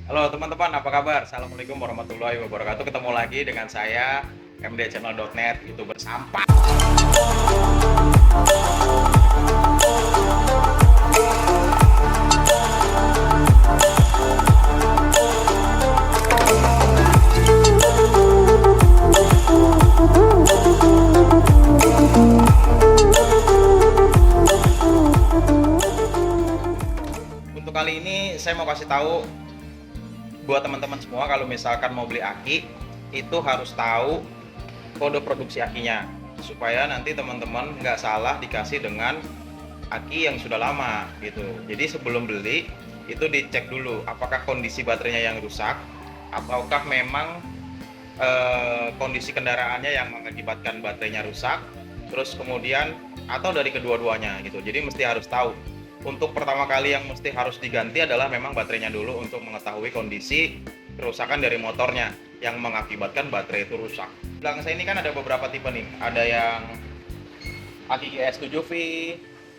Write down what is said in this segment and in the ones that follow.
Halo teman-teman, apa kabar? Assalamualaikum warahmatullahi wabarakatuh. Ketemu lagi dengan saya mdchannel.net, youtuber sampah. Untuk kali ini saya mau kasih tahu buat teman-teman semua, kalau misalkan mau beli aki itu harus tahu kode produksi akinya, supaya nanti teman-teman nggak salah dikasih dengan aki yang sudah lama gitu. Jadi sebelum beli itu dicek dulu apakah kondisi baterainya yang rusak, ataukah memang kondisi kendaraannya yang mengakibatkan baterainya rusak, terus kemudian atau dari kedua-duanya gitu. Jadi mesti harus tahu. Untuk pertama kali yang mesti harus diganti adalah memang baterainya dulu, untuk mengetahui kondisi kerusakan dari motornya yang mengakibatkan baterai itu rusak. Di belakang saya ini kan ada beberapa tipe nih. Ada yang aki GS 7V,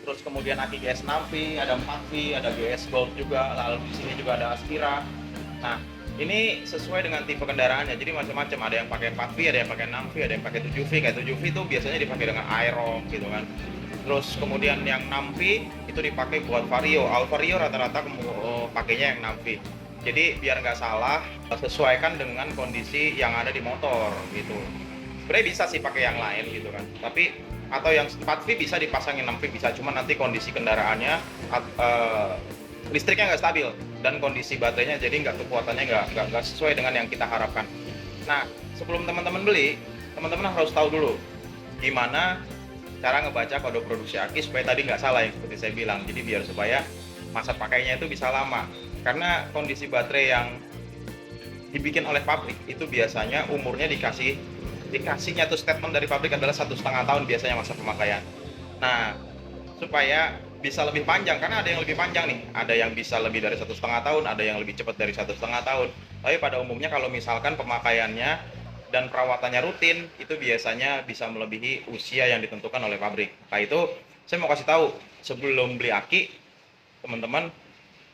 terus kemudian aki GS 6V, ada 4V, ada GS Gold juga, lalu di sini juga ada Aspira. Nah, ini sesuai dengan tipe kendaraannya, jadi macam-macam. Ada yang pakai 4V, ada yang pakai 6V, ada yang pakai 7V. Kayak 7V itu biasanya dipakai dengan Aerox gitu kan. Terus kemudian yang 6V itu dipakai buat Vario. All Vario rata-rata pakainya yang 6V. Jadi biar nggak salah, sesuaikan dengan kondisi yang ada di motor gitu. Sebenarnya bisa sih pakai yang lain gitu kan, tapi atau yang 4V bisa dipasangin 6V bisa, cuma nanti kondisi kendaraannya listriknya nggak stabil dan kondisi baterainya jadi nggak, kekuatannya nggak sesuai dengan yang kita harapkan. Nah, sebelum teman-teman beli, teman-teman harus tahu dulu gimana cara ngebaca kode produksi aki supaya tadi nggak salah yang seperti saya bilang. Jadi biar supaya masa pakainya itu bisa lama, karena kondisi baterai yang dibikin oleh pabrik itu biasanya umurnya dikasihnya tuh statement dari pabrik adalah 1,5 tahun biasanya masa pemakaian. Nah, supaya bisa lebih panjang, karena ada yang lebih panjang nih, ada yang bisa lebih dari 1,5 tahun, ada yang lebih cepat dari 1,5 tahun. Tapi pada umumnya kalau misalkan pemakaiannya dan perawatannya rutin, itu biasanya bisa melebihi usia yang ditentukan oleh pabrik. Nah itu saya mau kasih tahu, sebelum beli aki, teman-teman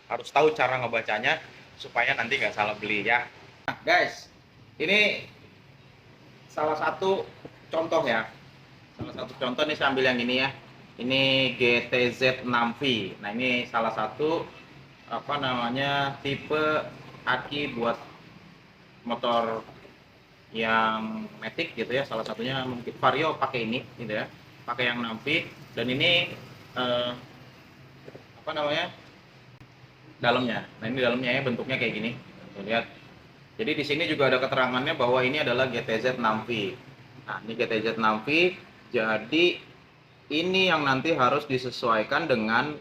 harus tahu cara ngebacanya supaya nanti nggak salah beli ya. Nah, guys, ini salah satu contoh ya. Salah satu contoh nih, saya ambil yang ini ya. Ini GTZ 6V. Nah, ini salah satu apa namanya tipe aki buat motor yang Matic gitu ya. Salah satunya mungkin Vario pakai ini gitu ya. Pakai yang 6V, dan ini apa namanya? Dalamnya. Nah, ini dalamnya ya, bentuknya kayak gini. Tuh, lihat. Jadi di sini juga ada keterangannya bahwa ini adalah GTZ 6V. Nah, ini GTZ 6V. Jadi ini yang nanti harus disesuaikan dengan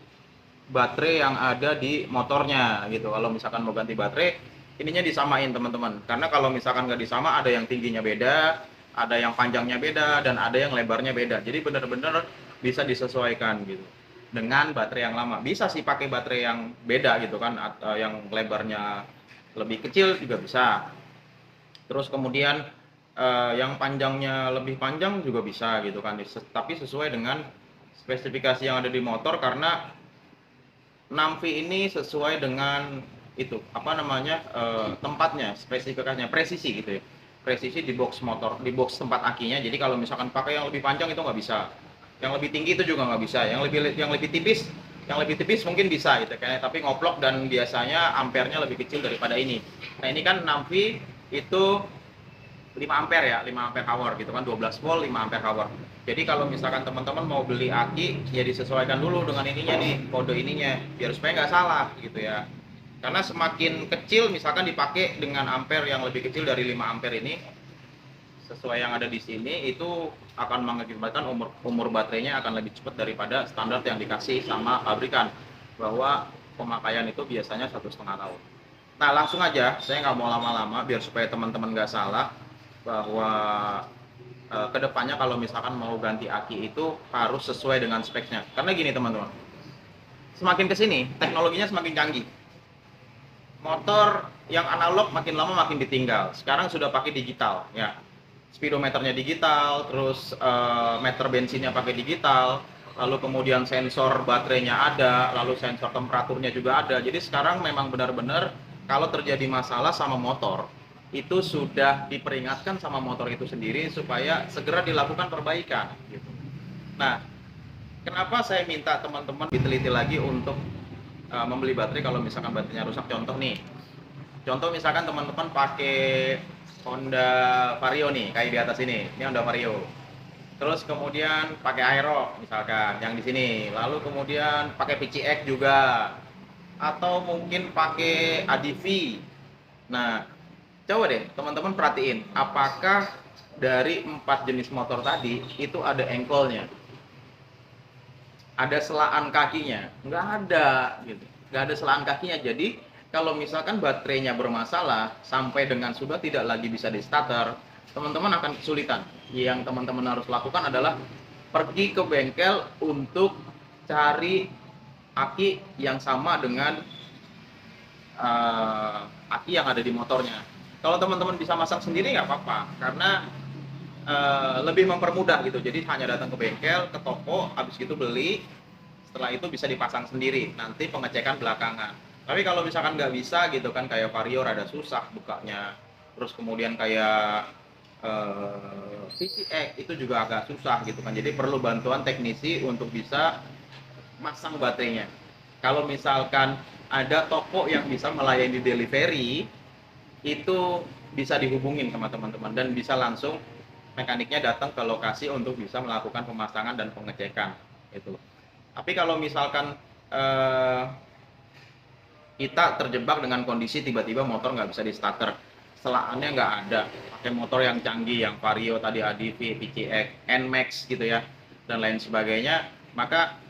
baterai yang ada di motornya gitu. Kalau misalkan mau ganti baterai, ininya disamain teman-teman. Karena kalau misalkan nggak disama, ada yang tingginya beda, ada yang panjangnya beda, dan ada yang lebarnya beda. Jadi benar-benar bisa disesuaikan gitu dengan baterai yang lama. Bisa sih pakai baterai yang beda gitu kan, atau yang lebarnya lebih kecil juga bisa. Terus kemudian yang panjangnya lebih panjang juga bisa gitu kan, tapi sesuai dengan spesifikasi yang ada di motor. Karena 6V ini sesuai dengan itu apa namanya, tempatnya, spesifikasinya presisi gitu ya, presisi di box motor, di box tempat akinya. Jadi kalau misalkan pakai yang lebih panjang itu nggak bisa, yang lebih tinggi itu juga nggak bisa, yang lebih tipis mungkin bisa gitu kayak, tapi ngoplok, dan biasanya ampernya lebih kecil daripada ini. Nah, ini kan 6V itu 5 ampere ya, 5 ampere hour gitu kan, 12 volt 5 ampere hour. Jadi kalau misalkan teman-teman mau beli aki, ya disesuaikan dulu dengan ininya nih, kode ininya, biar supaya nggak salah gitu ya. Karena semakin kecil misalkan dipakai dengan ampere yang lebih kecil dari 5 ampere ini, sesuai yang ada di sini, itu akan mengakibatkan umur baterainya akan lebih cepat daripada standar yang dikasih sama pabrikan, bahwa pemakaian itu biasanya 1,5 tahun. Nah, langsung aja, saya nggak mau lama-lama biar supaya teman-teman nggak salah, bahwa kedepannya kalau misalkan mau ganti aki itu harus sesuai dengan speknya. Karena gini teman-teman, semakin kesini teknologinya semakin canggih. Motor yang analog makin lama makin ditinggal. Sekarang sudah pakai digital ya, speedometernya digital, terus meter bensinnya pakai digital, lalu kemudian sensor baterainya ada, lalu sensor temperaturnya juga ada. Jadi sekarang memang benar-benar kalau terjadi masalah sama motor, itu sudah diperingatkan sama motor itu sendiri supaya segera dilakukan perbaikan gitu. Nah, kenapa saya minta teman-teman diteliti lagi untuk membeli baterai kalau misalkan baterainya rusak? Contoh nih, contoh misalkan teman-teman pakai Honda Vario nih, kayak di atas ini Honda Vario. Terus kemudian pakai Aero misalkan yang di sini, lalu kemudian pakai PCX juga, atau mungkin pakai ADV. Nah, coba deh teman-teman perhatiin, apakah dari 4 jenis motor tadi itu ada engkolnya, ada selaan kakinya? Nggak ada gitu, nggak ada selaan kakinya. Jadi kalau misalkan baterainya bermasalah sampai dengan sudah tidak lagi bisa di starter, teman-teman akan kesulitan. Yang teman-teman harus lakukan adalah pergi ke bengkel untuk cari aki yang sama dengan aki yang ada di motornya. Kalau teman-teman bisa masang sendiri nggak apa-apa, karena lebih mempermudah gitu. Jadi hanya datang ke bengkel, ke toko, habis itu beli, setelah itu bisa dipasang sendiri, nanti pengecekan belakangan. Tapi kalau misalkan nggak bisa gitu kan, kayak Vario rada susah bukanya, terus kemudian kayak PCX itu juga agak susah gitu kan, jadi perlu bantuan teknisi untuk bisa masang baterainya. Kalau misalkan ada toko yang bisa melayani delivery, itu bisa dihubungin sama teman-teman dan bisa langsung mekaniknya datang ke lokasi untuk bisa melakukan pemasangan dan pengecekan itu. Tapi kalau misalkan kita terjebak dengan kondisi tiba-tiba motor nggak bisa di starter, selaannya nggak ada, pakai motor yang canggih, yang Vario tadi, ADV, PCX, NMAX gitu ya, dan lain sebagainya, maka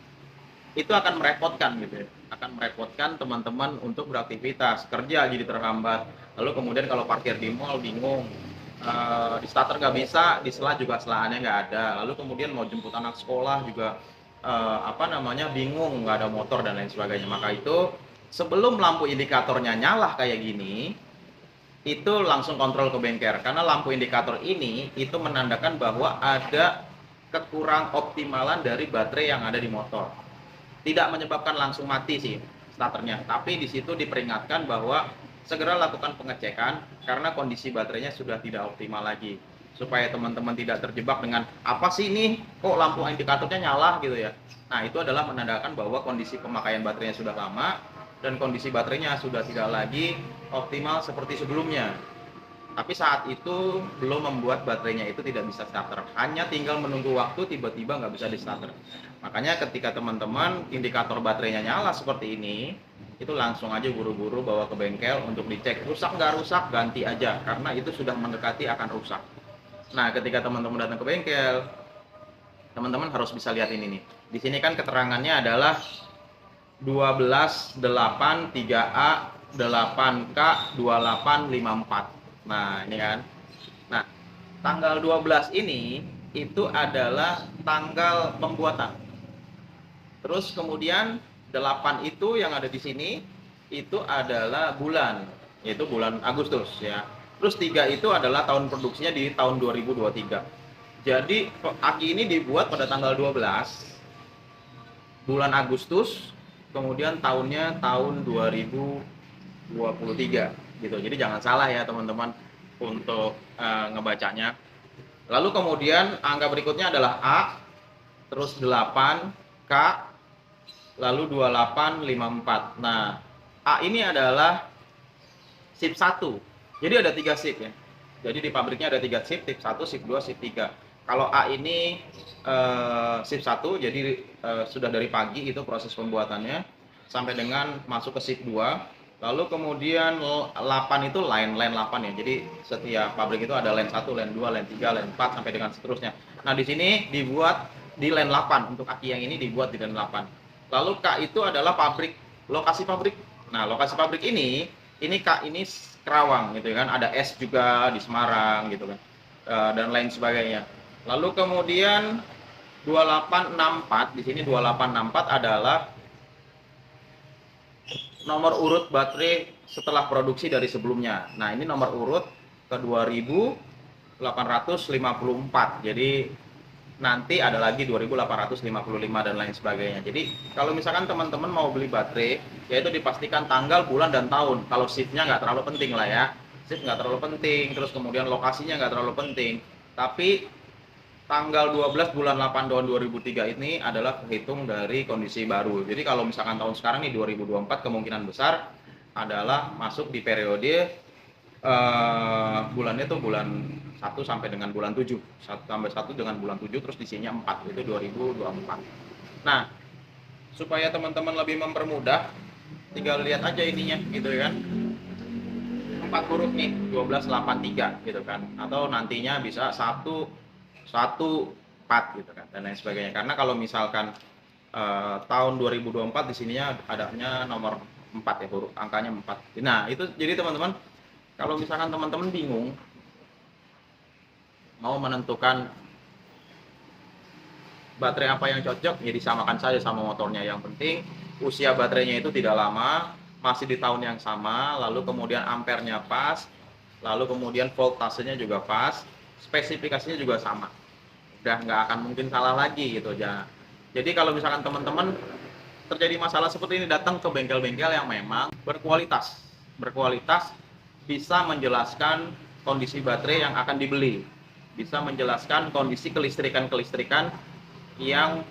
itu akan merepotkan gitu ya, akan merepotkan teman-teman untuk beraktivitas, kerja jadi terhambat, lalu kemudian kalau parkir di mall bingung, di starter nggak bisa, di sela juga selaannya nggak ada, lalu kemudian mau jemput anak sekolah juga bingung, nggak ada motor dan lain sebagainya. Maka itu sebelum lampu indikatornya nyala kayak gini, itu langsung kontrol ke bengkel, karena lampu indikator ini itu menandakan bahwa ada kekurang optimalan dari baterai yang ada di motor. Tidak menyebabkan langsung mati sih starternya, tapi di situ diperingatkan bahwa segera lakukan pengecekan karena kondisi baterainya sudah tidak optimal lagi, supaya teman-teman tidak terjebak dengan apa sih ini kok lampu indikatornya nyala gitu ya. Nah, itu adalah menandakan bahwa kondisi pemakaian baterainya sudah lama dan kondisi baterainya sudah tidak lagi optimal seperti sebelumnya. Tapi saat itu belum membuat baterainya itu tidak bisa starter, hanya tinggal menunggu waktu, tiba-tiba nggak bisa di starter. Makanya ketika teman-teman indikator baterainya nyala seperti ini, itu langsung aja buru-buru bawa ke bengkel untuk dicek, rusak nggak rusak, ganti aja, karena itu sudah mendekati akan rusak. Nah, ketika teman-teman datang ke bengkel, teman-teman harus bisa lihat ini nih. Di sini kan keterangannya adalah 12.8 3A 8K 2854. Nah, ini kan. Nah, tanggal 12 ini itu adalah tanggal pembuatan. Terus kemudian 8 itu yang ada di sini itu adalah bulan, yaitu bulan Agustus ya. Terus 3 itu adalah tahun produksinya di tahun 2023. Jadi aki ini dibuat pada tanggal 12 bulan Agustus, kemudian tahunnya tahun 2023 gitu. Jadi jangan salah ya teman-teman untuk ngebacanya. Lalu kemudian angka berikutnya adalah A, terus 8, K, lalu 2854. Nah, A ini adalah SIP 1. Jadi ada 3 SIP ya. Jadi di pabriknya ada 3 SIP, SIP 1, SIP 2, SIP 3. Kalau A ini SIP 1, jadi sudah dari pagi itu proses pembuatannya sampai dengan masuk ke SIP 2. Lalu kemudian 8 itu line 8 ya. Jadi setiap pabrik itu ada line 1, line 2, line 3, line 4 sampai dengan seterusnya. Nah, di sini dibuat di line 8. Untuk aki yang ini dibuat di line 8. Lalu K itu adalah pabrik, lokasi pabrik. Nah, lokasi pabrik ini K ini Kerawang gitu kan. Ada S juga di Semarang gitu kan. Dan lain sebagainya. Lalu kemudian 2864, di sini 2864 adalah nomor urut baterai setelah produksi dari sebelumnya. Nah, ini nomor urut ke 2854. Jadi nanti ada lagi 2.855 dan lain sebagainya. Jadi kalau misalkan teman-teman mau beli baterai, yaitu dipastikan tanggal, bulan, dan tahun. Kalau shiftnya nggak terlalu penting lah ya, shift nggak terlalu penting, terus kemudian lokasinya nggak terlalu penting. Tapi tanggal 12 bulan 8 tahun 2003 ini adalah terhitung dari kondisi baru. Jadi kalau misalkan tahun sekarang nih 2024, kemungkinan besar adalah masuk di periode bulannya tuh bulan 1 sampai dengan bulan 7. 1 tambah 1 dengan bulan 7, terus isinya 4, itu 2024. Nah, supaya teman-teman lebih mempermudah, tinggal lihat aja ininya gitu kan. 4 huruf nih, 1283 gitu kan. Atau nantinya bisa 1 1 4 gitu kan, dan lain sebagainya. Karena kalau misalkan tahun 2024 di sininya adanya nomor 4 ya, huruf angkanya 4. Nah, itu jadi teman-teman, kalau misalkan teman-teman bingung mau menentukan baterai apa yang cocok, ya disamakan saja sama motornya. Yang penting usia baterainya itu tidak lama, masih di tahun yang sama, lalu kemudian ampernya pas, lalu kemudian voltasenya juga pas, spesifikasinya juga sama. Udah nggak akan mungkin salah lagi gitu ya. Jadi kalau misalkan teman-teman terjadi masalah seperti ini, datang ke bengkel-bengkel yang memang berkualitas bisa menjelaskan kondisi baterai yang akan dibeli, bisa menjelaskan kondisi kelistrikan yang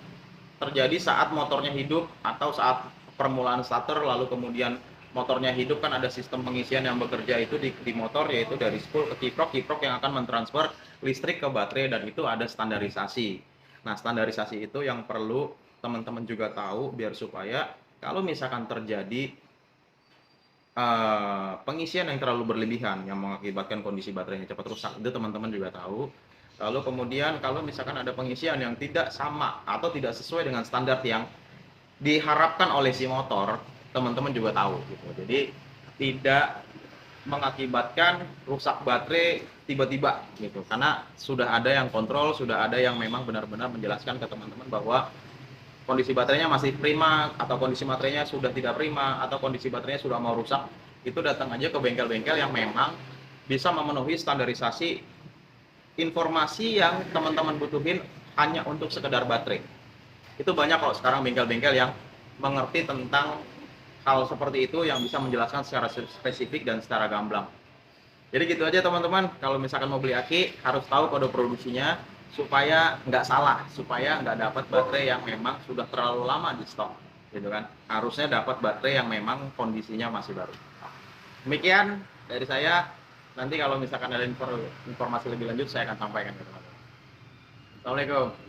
terjadi saat motornya hidup atau saat permulaan starter, lalu kemudian motornya hidup. Kan ada sistem pengisian yang bekerja itu di motor, yaitu dari spool ke kiprok yang akan mentransfer listrik ke baterai, dan itu ada standarisasi. Nah, standarisasi itu yang perlu teman-teman juga tahu, biar supaya kalau misalkan terjadi pengisian yang terlalu berlebihan yang mengakibatkan kondisi baterainya cepat rusak, itu teman-teman juga tahu. Lalu kemudian kalau misalkan ada pengisian yang tidak sama atau tidak sesuai dengan standar yang diharapkan oleh si motor, teman-teman juga tahu gitu. Jadi tidak mengakibatkan rusak baterai tiba-tiba gitu, karena sudah ada yang kontrol, sudah ada yang memang benar-benar menjelaskan ke teman-teman bahwa kondisi baterainya masih prima, atau kondisi baterainya sudah tidak prima, atau kondisi baterainya sudah mau rusak. Itu datang aja ke bengkel-bengkel yang memang bisa memenuhi standarisasi informasi yang teman-teman butuhin hanya untuk sekedar baterai. Itu banyak kok sekarang bengkel-bengkel yang mengerti tentang hal seperti itu, yang bisa menjelaskan secara spesifik dan secara gamblang. Jadi gitu aja teman-teman, kalau misalkan mau beli aki harus tahu kode produksinya, supaya nggak salah, supaya nggak dapat baterai yang memang sudah terlalu lama di stok gitu kan. Harusnya dapat baterai yang memang kondisinya masih baru. Demikian dari saya. Nanti kalau misalkan ada informasi lebih lanjut, saya akan sampaikan ke teman-teman. Assalamualaikum.